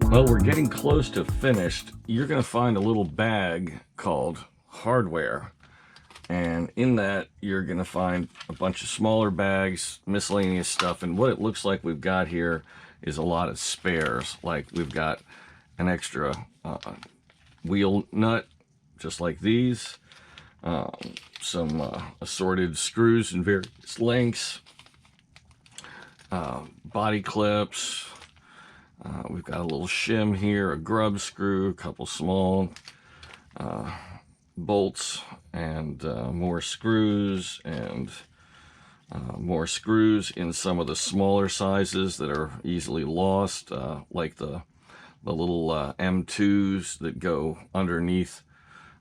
Well, we're getting close to finished. You're going to find a little bag called hardware. And in that, you're going to find a bunch of smaller bags, miscellaneous stuff. And what it looks like we've got here is a lot of spares. Like we've got an extra wheel nut, just like these. Some assorted screws in various lengths. Body clips. We've got a little shim here, a grub screw, a couple small bolts, and more screws, and more screws in some of the smaller sizes that are easily lost, like the little M2s that go underneath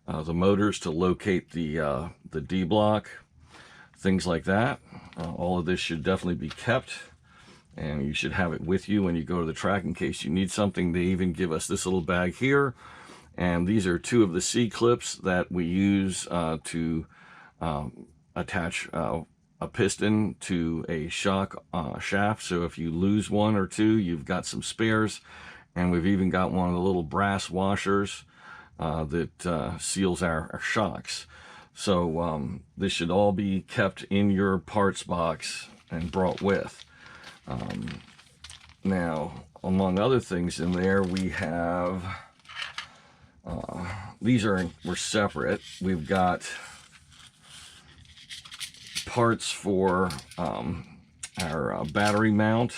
the motors to locate the D-block, things like that. All of this should definitely be kept. And you should have it with you when you go to the track in case you need something. They even give us this little bag here. And these are two of the C-clips that we use to attach a piston to a shock shaft. So if you lose one or two, you've got some spares. And we've even got one of the little brass washers that seals our shocks. So this should all be kept in your parts box and brought with. Now, among other things in there, we have, we're separate. We've got parts for our battery mount,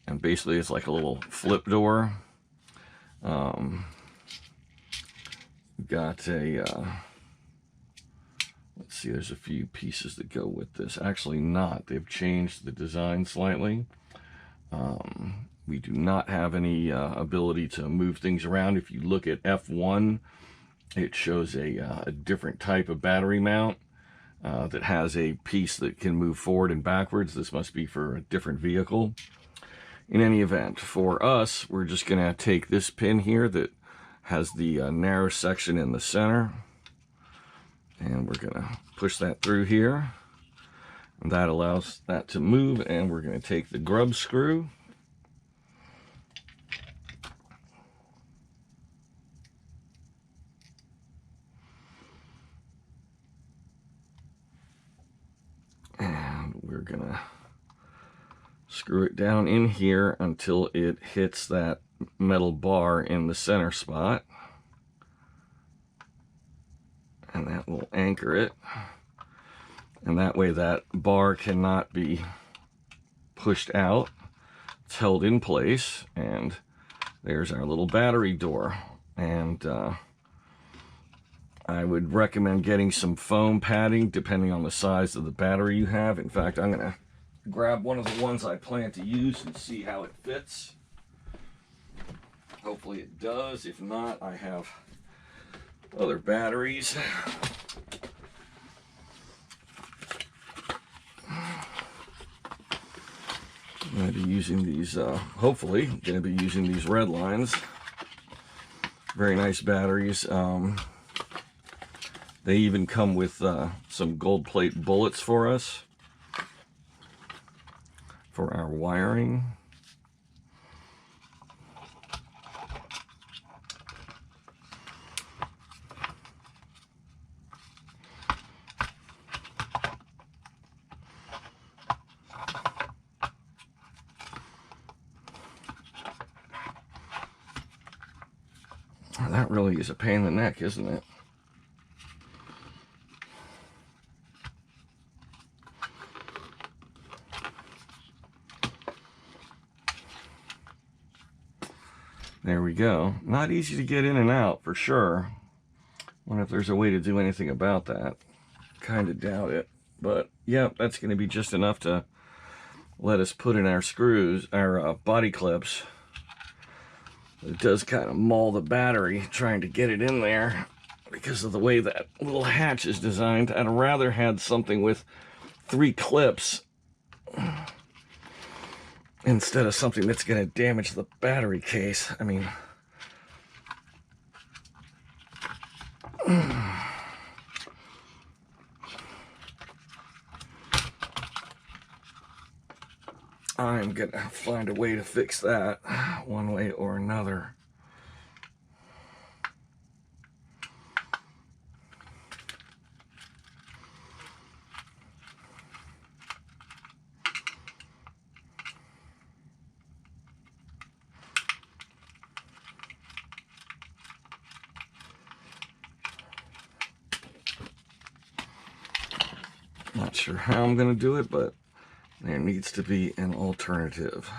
and basically it's like a little flip door. We've got a, let's see, there's a few pieces that go with this. Actually not, they've changed the design slightly. We do not have any ability to move things around. If you look at F1, it shows a different type of battery mount that has a piece that can move forward and backwards. This must be for a different vehicle. In any event, for us, we're just going to take this pin here that has the narrow section in the center, and we're going to push that through here, and that allows that to move. And we're going to take the grub screw, and we're going to screw it down in here until it hits that metal bar in the center spot, and that will anchor it. And that way that bar cannot be pushed out. It's held in place. And there's our little battery door. And I would recommend getting some foam padding depending on the size of the battery you have. In fact, I'm going to grab one of the ones I plan to use and see how it fits. Hopefully it does. If not, I have other batteries. I'm going to be using these, hopefully, going to be using these red lines. Very nice batteries. They even come with some gold plate bullets for us for our wiring. That really is a pain in the neck, isn't it? There we go. Not easy to get in and out, for sure. Wonder if there's a way to do anything about that. Kind of doubt it. But, yeah, that's going to be just enough to let us put in our screws, our body clips. It does kind of maul the battery trying to get it in there because of the way that little hatch is designed. I'd rather had something with 3 clips instead of something that's going to damage the battery case. I mean, I'm gonna find a way to fix that one way or another. Not sure how I'm gonna do it, but there needs to be an alternative.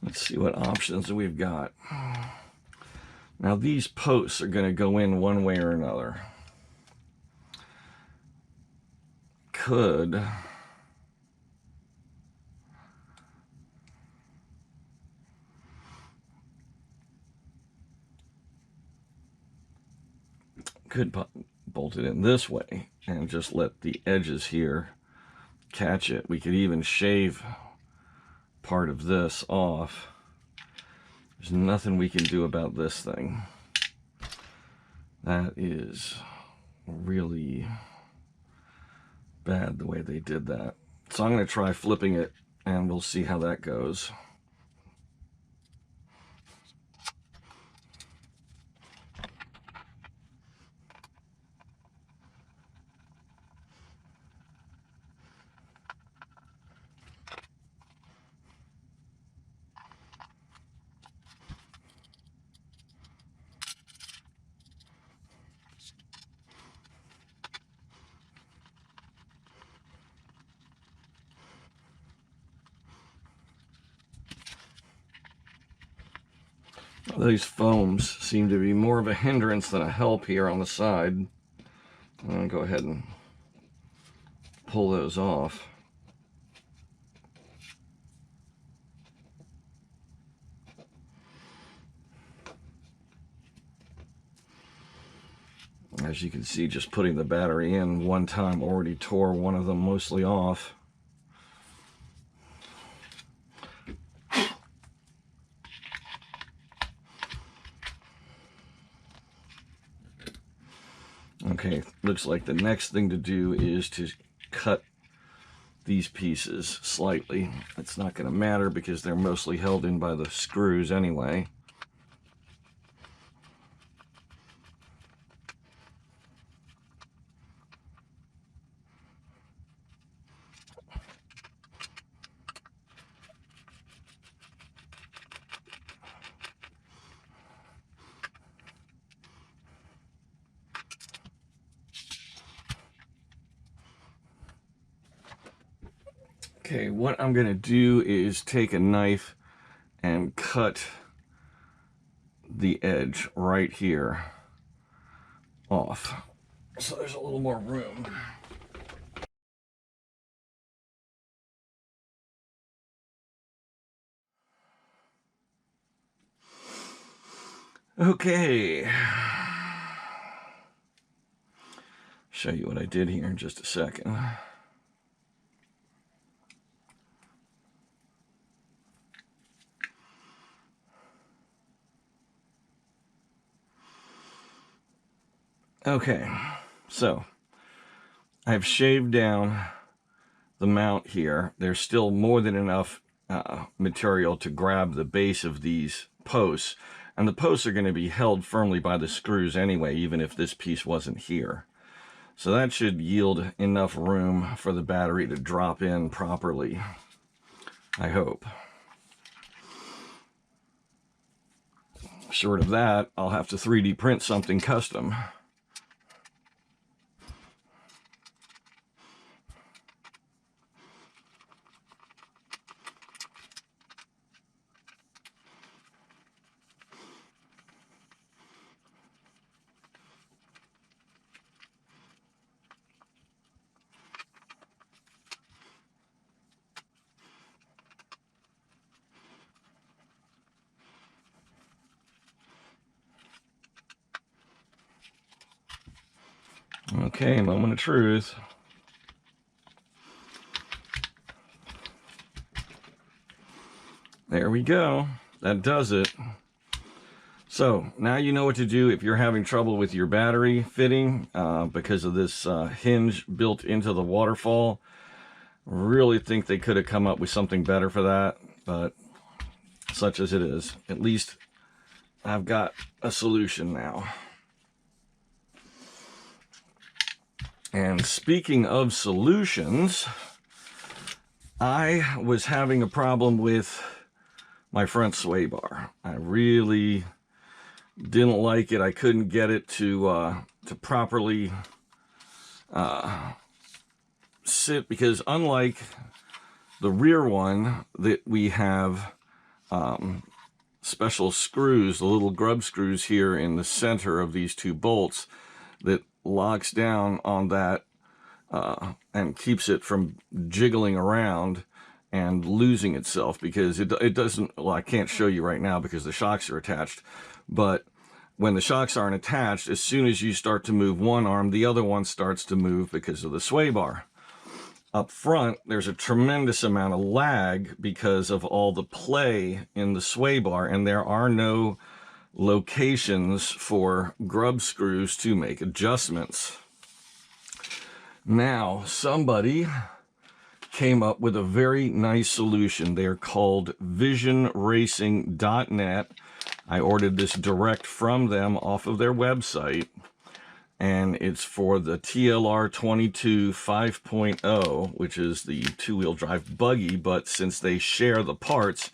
Let's see what options we've got. Now these posts are going to go in one way or another. Could bolt it in this way and just let the edges here catch it. We could even shave part of this off. There's nothing we can do about this thing. That is really bad the way they did that. So I'm going to try flipping it and we'll see how that goes. These foams seem to be more of a hindrance than a help here on the side. I'm going to go ahead and pull those off. As you can see, just putting the battery in one time already tore one of them mostly off. Okay, looks like the next thing to do is to cut these pieces slightly. It's not going to matter because they're mostly held in by the screws anyway. Okay, what I'm going to do is take a knife and cut the edge right here off. So there's a little more room. Okay. Show you what I did here in just a second. Okay, so I've shaved down the mount here. There's still more than enough material to grab the base of these posts, and the posts are going to be held firmly by the screws anyway, even if this piece wasn't here. So that should yield enough room for the battery to drop in properly, I hope. Short of that, I'll have to 3D print something custom. Okay, moment of truth. There we go. That does it. So now you know what to do if you're having trouble with your battery fitting because of this hinge built into the waterfall. Really think they could have come up with something better for that, but such as it is. At least I've got a solution now. And speaking of solutions, I was having a problem with my front sway bar. I really didn't like it. I couldn't get it to properly sit, because unlike the rear one that we have special screws, the little grub screws here in the center of these two bolts that locks down on that and keeps it from jiggling around and losing itself, because it doesn't, well, I can't show you right now because the shocks are attached, but when the shocks aren't attached, as soon as you start to move one arm, the other one starts to move because of the sway bar. Up front, there's a tremendous amount of lag because of all the play in the sway bar, and there are no locations for grub screws to make adjustments. Now, somebody came up with a very nice solution. They're called visionracing.net. I ordered this direct from them off of their website, and it's for the TLR 22T 4.0, which is the two-wheel drive buggy, but since they share the parts,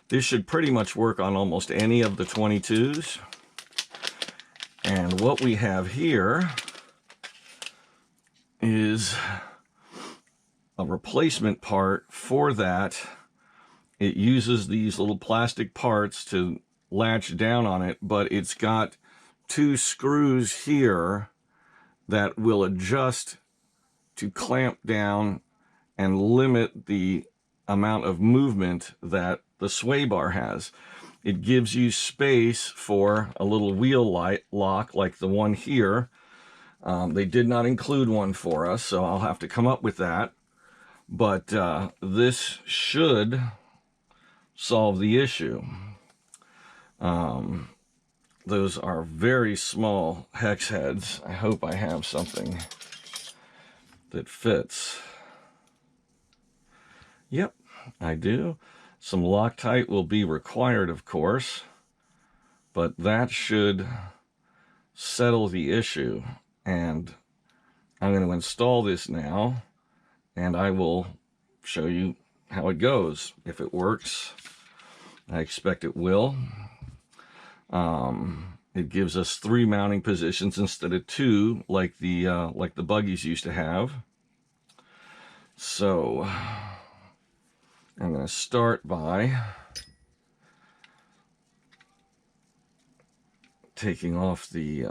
this should pretty much work on almost any of the 22s. And what we have here is a replacement part for that. It uses these little plastic parts to latch down on it, but it's got two screws here that will adjust to clamp down and limit the amount of movement that the sway bar has. It gives you space for a little wheel light lock like the one here. They did not include one for us, so I'll have to come up with that. But this should solve the issue. Those are very small hex heads. I hope I have something that fits. Yep, I do. Some Loctite will be required, of course, but that should settle the issue. And I'm going to install this now, and I will show you how it goes. If it works, I expect it will. It gives us 3 mounting positions instead of 2, like the buggies used to have. So I'm going to start by taking off the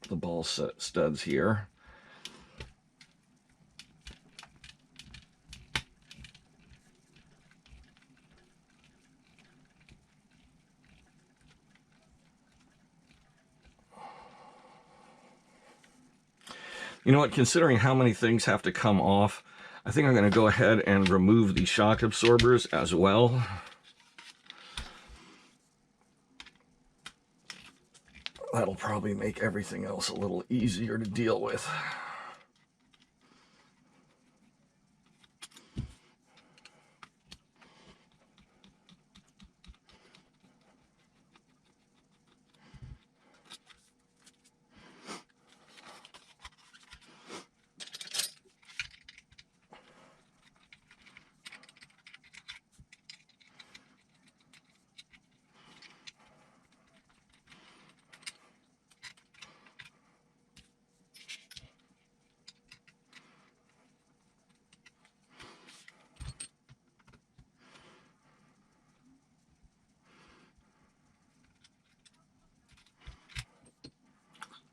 ball set studs here. You know what, considering how many things have to come off, I think I'm going to go ahead and remove the shock absorbers as well. That'll probably make everything else a little easier to deal with.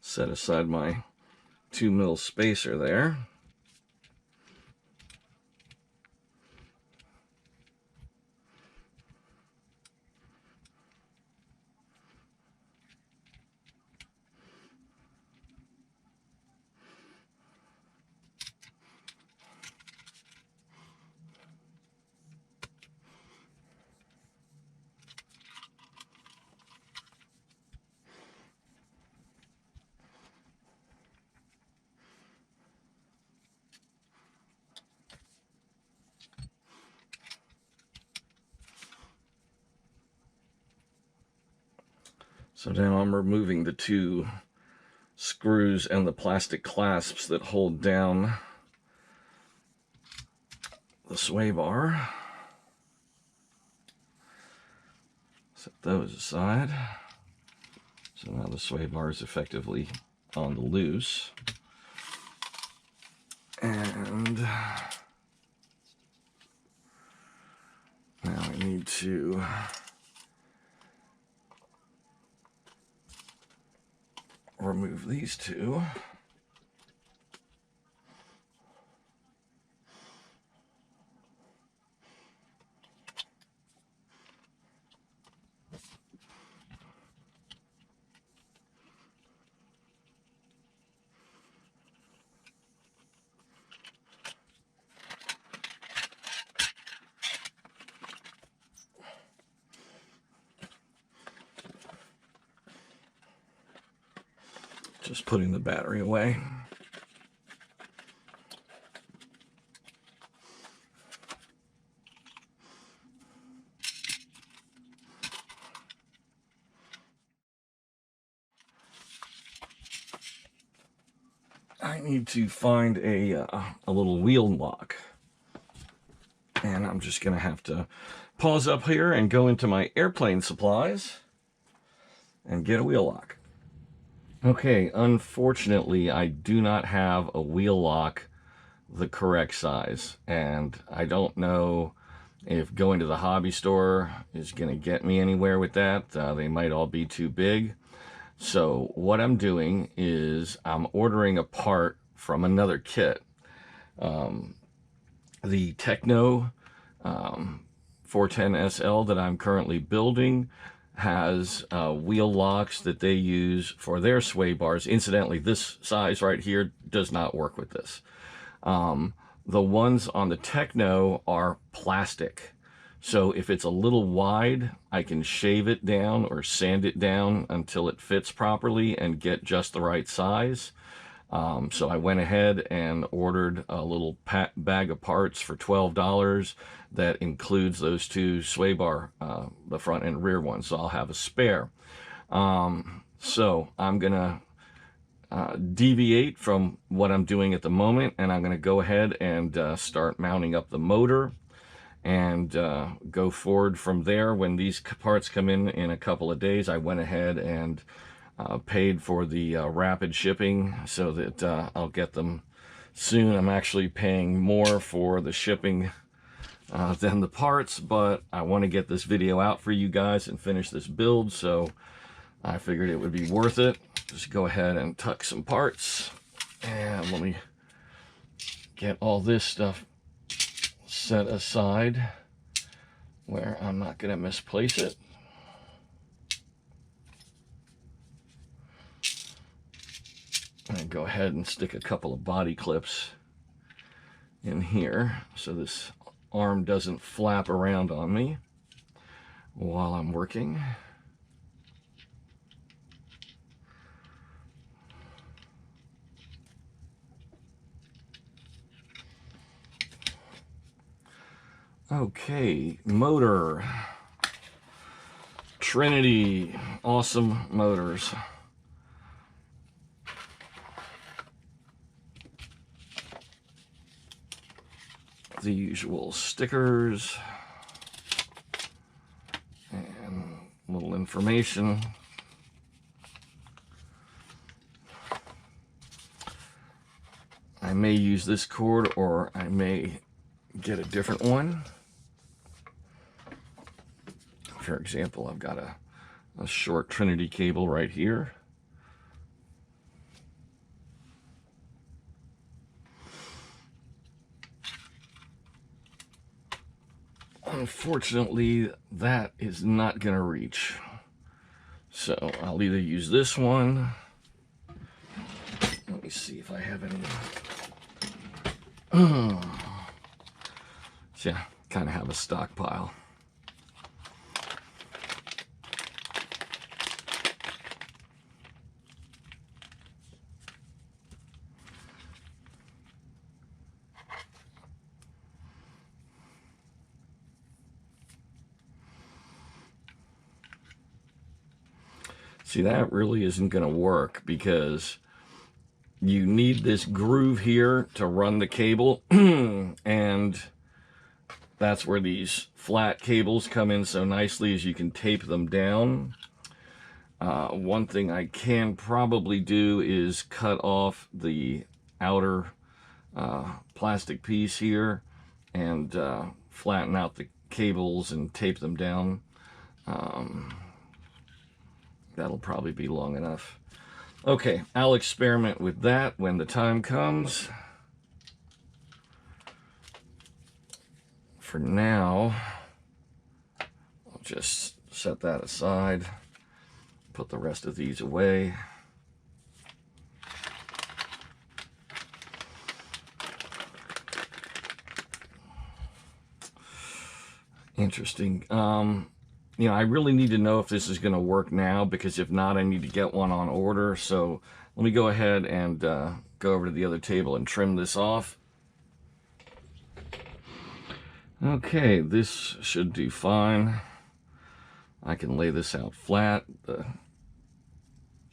Set aside my 2 mil spacer there. So now I'm removing the two screws and the plastic clasps that hold down the sway bar. Set those aside. So now the sway bar is effectively on the loose. And now I need to remove these two. Just putting the battery away. I need to find a little wheel lock. And I'm just going to have to pause up here and go into my airplane supplies and get a wheel lock. Okay, unfortunately, I do not have a wheel lock the correct size, and I don't know if going to the hobby store is going to get me anywhere with that. They might all be too big. So what I'm doing is I'm ordering a part from another kit. The Techno 410 SL that I'm currently building has wheel locks that they use for their sway bars. Incidentally, this size right here does not work with this. The ones on the Techno are plastic. So if it's a little wide, I can shave it down or sand it down until it fits properly and get just the right size. So I went ahead and ordered a little bag of parts for $12 that includes those two sway bar, the front and rear ones. So I'll have a spare. So I'm gonna deviate from what I'm doing at the moment, and I'm gonna go ahead and start mounting up the motor and go forward from there. When these parts come in a couple of days, I went ahead and paid for the rapid shipping so that I'll get them soon. I'm actually paying more for the shipping than the parts, but I want to get this video out for you guys and finish this build, so I figured it would be worth it. Just go ahead and tuck some parts, and let me get all this stuff set aside where I'm not going to misplace it. And go ahead and stick a couple of body clips in here so this arm doesn't flap around on me while I'm working. Okay, motor. Trinity, awesome motors. The usual stickers and little information. I may use this cord, or I may get a different one. For example, I've got a short Trinity cable right here. Unfortunately, that is not going to reach. So I'll either use this one. Let me see if I have any. So yeah, kind of have a stockpile. See, that really isn't going to work because you need this groove here to run the cable, and that's where these flat cables come in so nicely, as you can tape them down. One thing I can probably do is cut off the outer plastic piece here and flatten out the cables and tape them down. That'll probably be long enough. Okay, I'll experiment with that when the time comes. For now, I'll just set that aside, put the rest of these away. Interesting. You know, I really need to know if this is going to work now, because if not, I need to get one on order. So let me go ahead and go over to the other table and trim this off. Okay, this should do fine. I can lay this out flat. The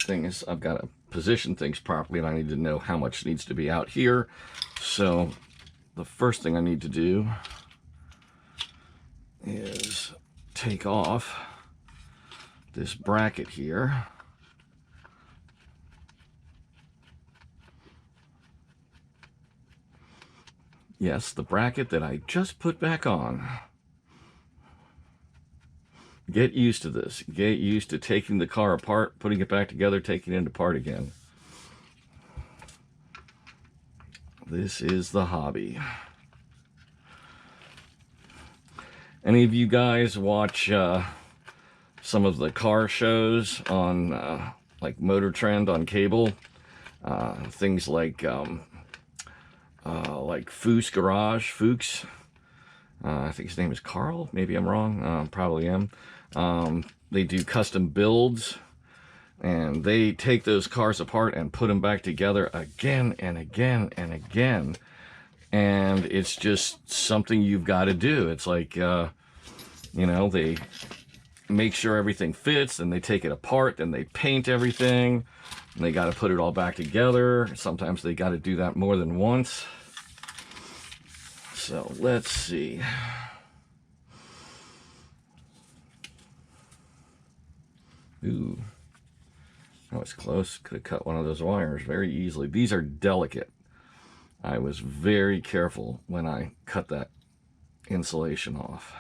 thing is, I've got to position things properly, and I need to know how much needs to be out here. So the first thing I need to do is take off this bracket here. Yes, the bracket that I just put back on. Get used to this. Get used to taking the car apart, putting it back together, taking it apart again. This is the hobby. Any of you guys watch some of the car shows on like Motor Trend on cable? Things like Fuchs Garage, Fuchs. I think his name is Carl. Maybe I'm wrong. Probably am. They do custom builds, and they take those cars apart and put them back together again and again and again. And it's just something you've got to do. It's like, you know, they make sure everything fits, and they take it apart, and they paint everything, and they got to put it all back together. Sometimes they got to do that more than once. So let's see. Ooh, that was close. Could have cut one of those wires very easily. These are delicate. I was very careful when I cut that insulation off.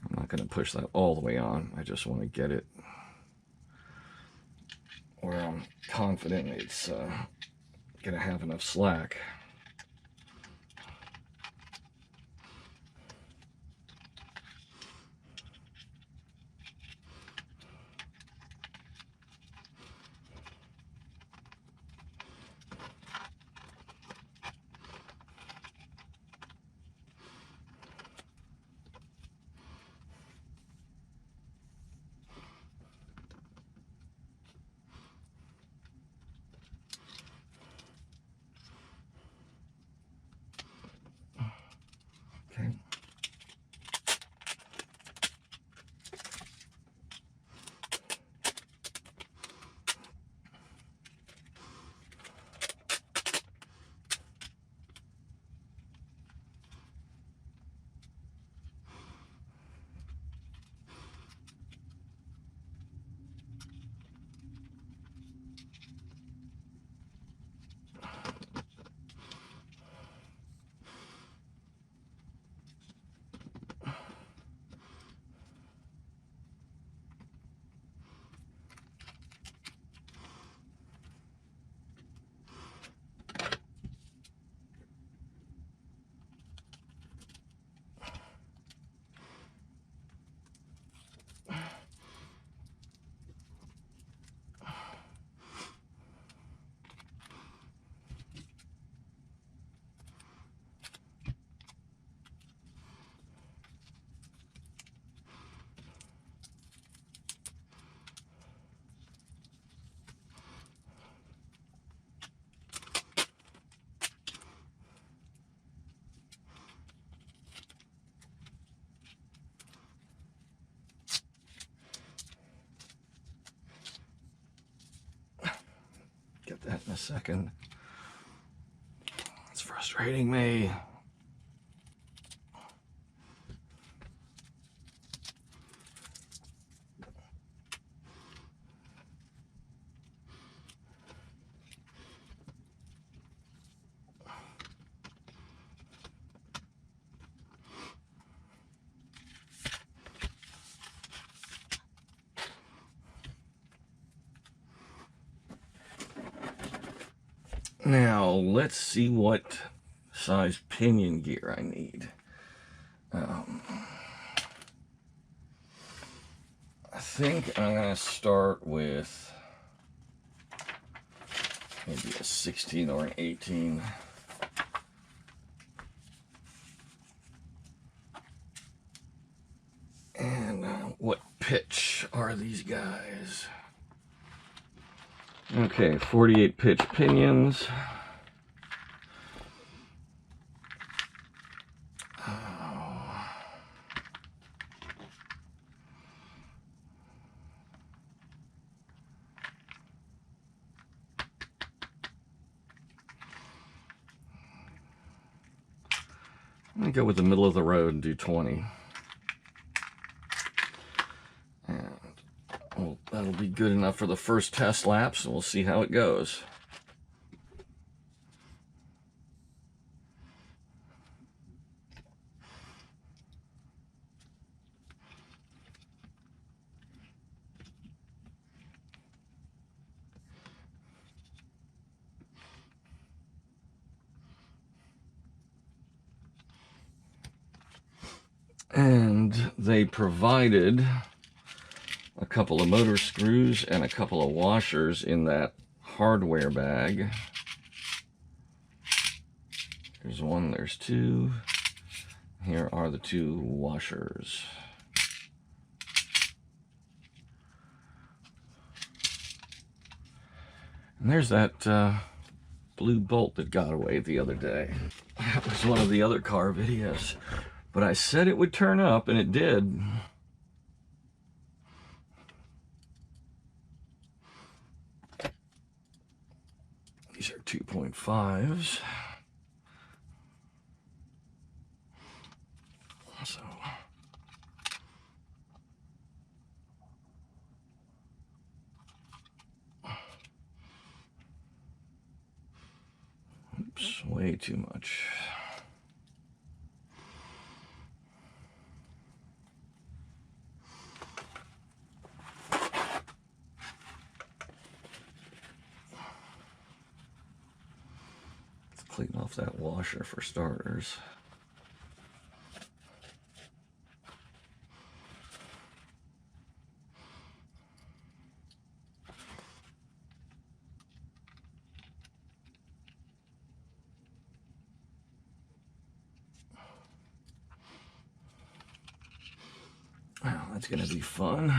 I'm not going to push that all the way on. I just want to get it where I'm confident it's going to have enough slack. in a second. It's frustrating me. Now, let's see what size pinion gear I need. I think I'm going to start with maybe a 16 or an 18. And what pitch are these guys? Okay, 48 pitch pinions. I'm going to go with the middle of the road and do 20. And well, that'll be good enough for the first test laps, and we'll see how it goes. And they provided a couple of motor screws and a couple of washers in that hardware bag. There's one, there's two. Here are the two washers. And there's that blue bolt that got away the other day. That was one of the other car videos. But I said it would turn up, and it did. These are 2.5s. So, oops, way too much. Let's clean off that washer for starters. Well, that's going to be fun.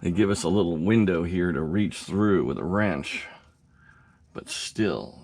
They give us a little window here to reach through with a wrench, but still.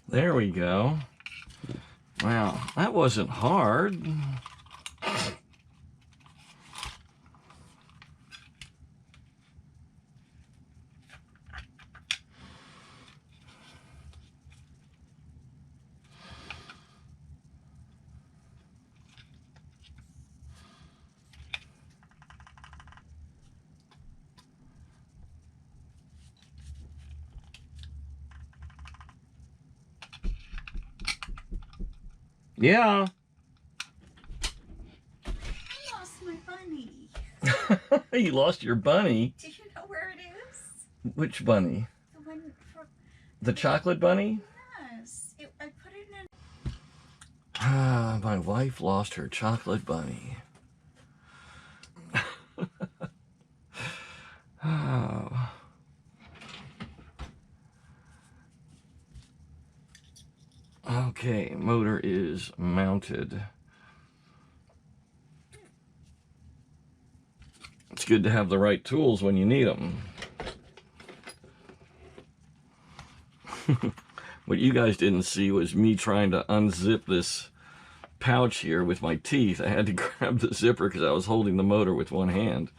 There we go. Wow, that wasn't hard. Yeah. I lost my bunny. You lost your bunny? Do you know where it is? Which bunny? The one from... The chocolate bunny? Yes. I put it in... Ah, my wife lost her chocolate bunny. Oh. Okay, motor is mounted. It's good to have the right tools when you need them. What you guys didn't see was me trying to unzip this pouch here with my teeth. I had to grab the zipper because I was holding the motor with one hand.